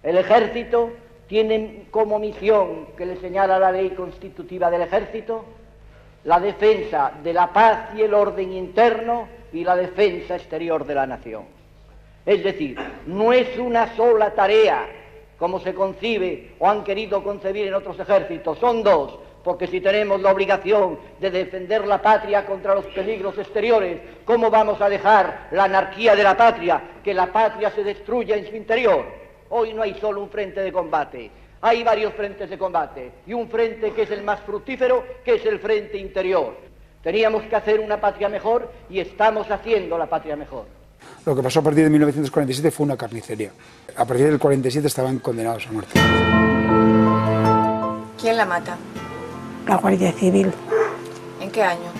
El ejército tiene como misión, que le señala la ley constitutiva del ejército, la defensa de la paz y el orden interno y la defensa exterior de la nación. Es decir, no es una sola tarea, como se concibe o han querido concebir en otros ejércitos, son dos, porque si tenemos la obligación de defender la patria contra los peligros exteriores, ¿cómo vamos a dejar la anarquía de la patria, que la patria se destruya en su interior? Hoy no hay solo un frente de combate, hay varios frentes de combate, y un frente que es el más fructífero, que es el frente interior. Teníamos que hacer una patria mejor y estamos haciendo la patria mejor. Lo que pasó a partir de 1947 fue una carnicería. A partir del 47 estaban condenados a muerte. ¿Quién la mata? La Guardia Civil. ¿En qué año?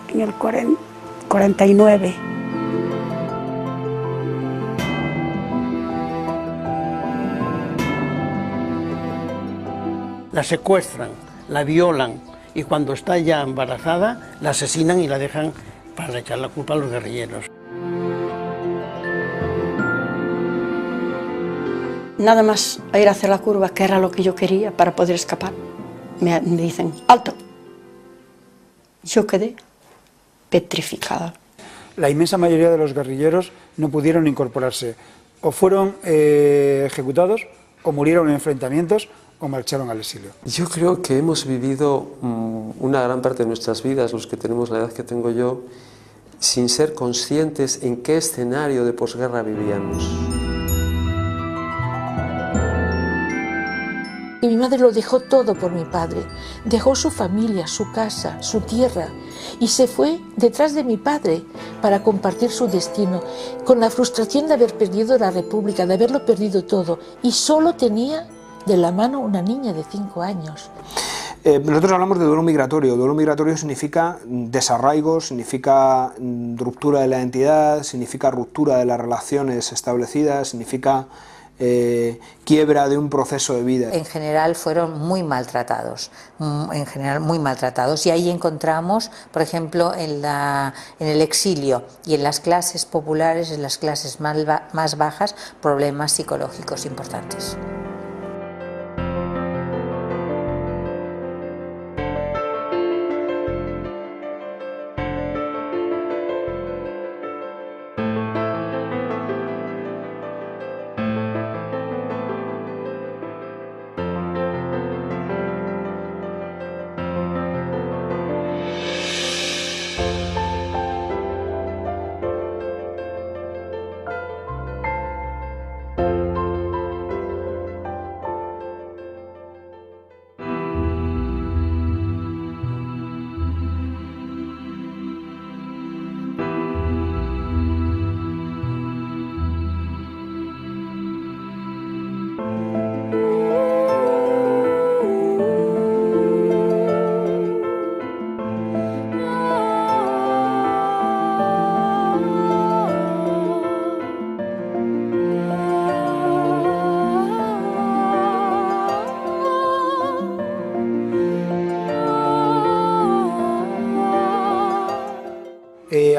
En el 49. La secuestran, la violan y cuando está ya embarazada la asesinan y la dejan para echar la culpa a los guerrilleros. Nada más a ir a hacer la curva, que era lo que yo quería para poder escapar, me dicen, ¡alto! Yo quedé petrificada. La inmensa mayoría de los guerrilleros no pudieron incorporarse, o fueron ejecutados, o murieron en enfrentamientos, o marcharon al exilio. Yo creo que hemos vivido una gran parte de nuestras vidas, los que tenemos la edad que tengo yo, sin ser conscientes en qué escenario de posguerra vivíamos. Y mi madre lo dejó todo por mi padre, dejó su familia, su casa, su tierra, y se fue detrás de mi padre para compartir su destino, con la frustración de haber perdido la República, de haberlo perdido todo, y solo tenía de la mano una niña de 5 años. Nosotros hablamos de duelo migratorio. Duelo migratorio significa desarraigo, significa ruptura de la identidad, significa ruptura de las relaciones establecidas, significa quiebra de un proceso de vida. En general fueron muy maltratados, y ahí encontramos, por ejemplo, en el exilio y en las clases populares, en las clases más bajas, problemas psicológicos importantes.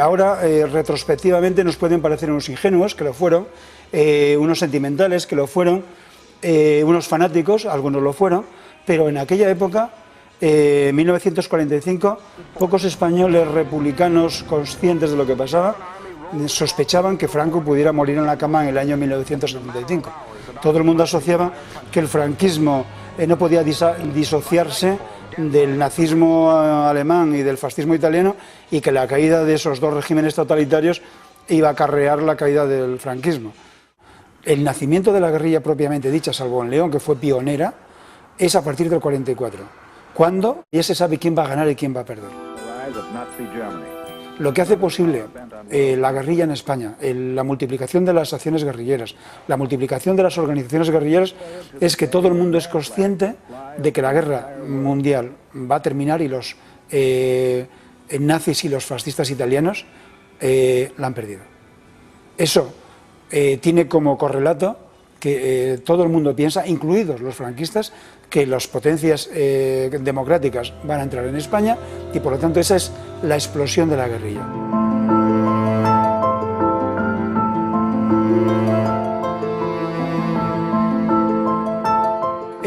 Ahora, retrospectivamente, nos pueden parecer unos ingenuos, que lo fueron, unos sentimentales, que lo fueron, unos fanáticos, algunos lo fueron, pero en aquella época, 1945, pocos españoles republicanos conscientes de lo que pasaba sospechaban que Franco pudiera morir en la cama en el año 1975. Todo el mundo asociaba que el franquismo no podía disociarse del nazismo alemán y del fascismo italiano, y que la caída de esos dos regímenes totalitarios iba a acarrear la caída del franquismo. El nacimiento de la guerrilla propiamente dicha, salvo en León, que fue pionera, es a partir del 44, cuando ya se sabe quién va a ganar y quién va a perder. Lo que hace posible la guerrilla en España, la multiplicación de las acciones guerrilleras, la multiplicación de las organizaciones guerrilleras, es que todo el mundo es consciente de que la guerra mundial va a terminar y los nazis y los fascistas italianos la han perdido. Eso tiene como correlato que todo el mundo piensa, incluidos los franquistas, que las potencias democráticas van a entrar en España, y por lo tanto esa es la explosión de la guerrilla.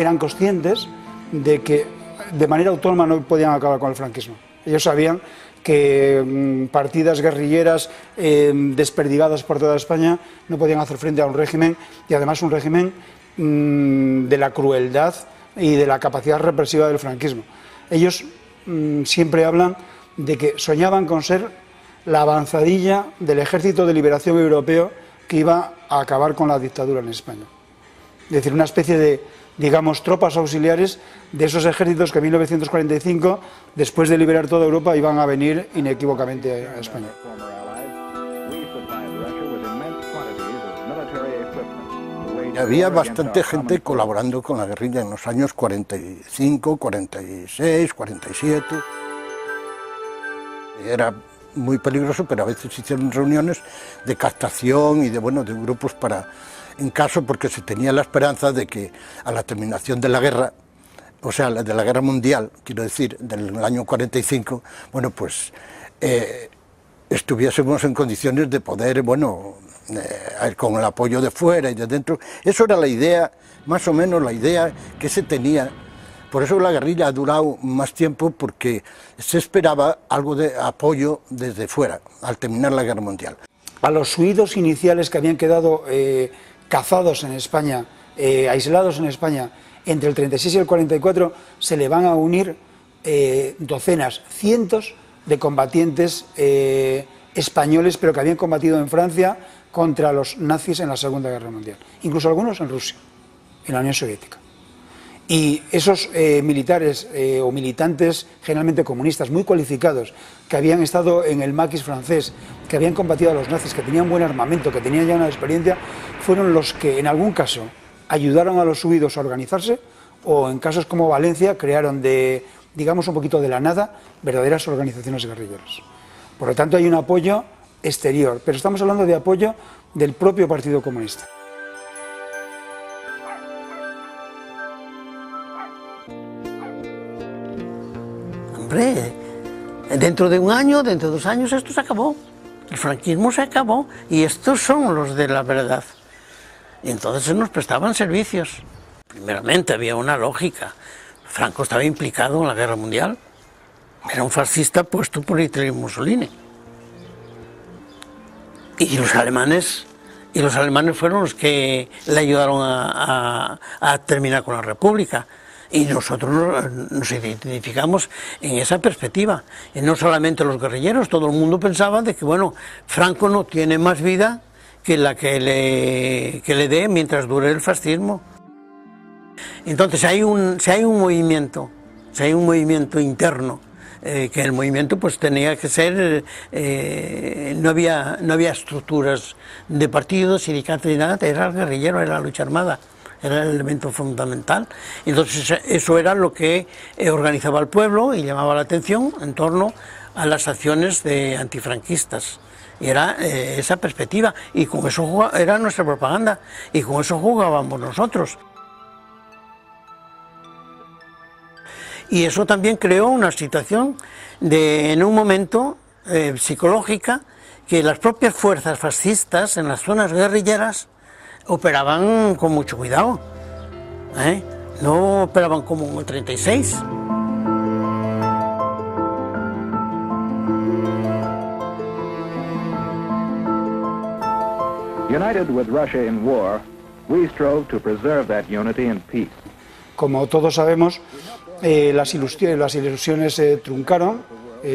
eran conscientes de que de manera autónoma no podían acabar con el franquismo. Ellos sabían que partidas guerrilleras desperdigadas por toda España no podían hacer frente a un régimen, y además un régimen de la crueldad y de la capacidad represiva del franquismo. Ellos siempre hablan de que soñaban con ser la avanzadilla del Ejército de Liberación Europeo que iba a acabar con la dictadura en España. Es decir, una especie de, digamos, tropas auxiliares de esos ejércitos que en 1945, después de liberar toda Europa, iban a venir inequívocamente a España. Había bastante gente colaborando con la guerrilla en los años 45, 46, 47. Era muy peligroso, pero a veces se hicieron reuniones de captación y de grupos para, en caso, porque se tenía la esperanza de que a la terminación de la guerra, o sea, de la guerra mundial, quiero decir, del año 45, estuviésemos en condiciones de poder, con el apoyo de fuera y de dentro. Eso era la idea, más o menos la idea que se tenía. Por eso la guerrilla ha durado más tiempo, porque se esperaba algo de apoyo desde fuera, al terminar la guerra mundial. A los huidos iniciales que habían quedado cazados en España, aislados en España, entre el 36 y el 44, se le van a unir docenas, cientos de combatientes españoles, pero que habían combatido en Francia contra los nazis en la Segunda Guerra Mundial, incluso algunos en Rusia, en la Unión Soviética. Y esos militares o militantes generalmente comunistas, muy cualificados, que habían estado en el maquis francés, que habían combatido a los nazis, que tenían buen armamento, que tenían ya una experiencia, fueron los que en algún caso ayudaron a los huidos a organizarse, o en casos como Valencia crearon digamos un poquito de la nada, verdaderas organizaciones guerrilleras. Por lo tanto hay un apoyo exterior, pero estamos hablando de apoyo del propio Partido Comunista. Hombre, dentro de un año, dentro de 2 años, esto se acabó. El franquismo se acabó y estos son los de la verdad. Y entonces se nos prestaban servicios. Primeramente había una lógica. Franco estaba implicado en la guerra mundial. Era un fascista puesto por Hitler y Mussolini. Y los alemanes fueron los que le ayudaron a terminar con la República. Y nosotros nos identificamos en esa perspectiva. Y no solamente los guerrilleros, todo el mundo pensaba de que, Franco no tiene más vida que la que le dé mientras dure el fascismo. Entonces, si hay un movimiento interno, que el movimiento tenía que ser, no había estructuras de partidos, sindicatos ni nada, era el guerrillero, era la lucha armada. Era el elemento fundamental. Entonces eso era lo que organizaba el pueblo y llamaba la atención en torno a las acciones de antifranquistas. Y era esa perspectiva, y con eso era nuestra propaganda, y con eso jugábamos nosotros. Y eso también creó una situación en un momento psicológica, que las propias fuerzas fascistas en las zonas guerrilleras operaban con mucho cuidado, no operaban como en el 36. United with Russia in war, we strove to preserve that unity in peace. Como todos sabemos, las ilusiones se truncaron,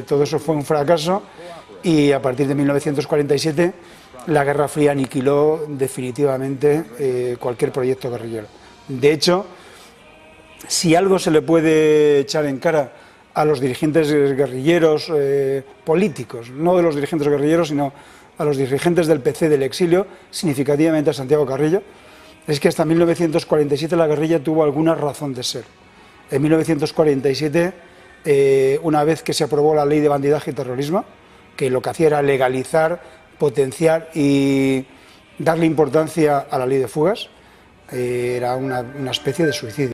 todo eso fue un fracaso, y a partir de 1947 la Guerra Fría aniquiló definitivamente cualquier proyecto guerrillero. De hecho, si algo se le puede echar en cara a los dirigentes guerrilleros políticos, no de los dirigentes guerrilleros, sino a los dirigentes del PC del exilio, significativamente a Santiago Carrillo, es que hasta 1947 la guerrilla tuvo alguna razón de ser. En 1947, una vez que se aprobó la ley de bandidaje y terrorismo, que lo que hacía era legalizar, potenciar y darle importancia a la ley de fugas, era una especie de suicidio.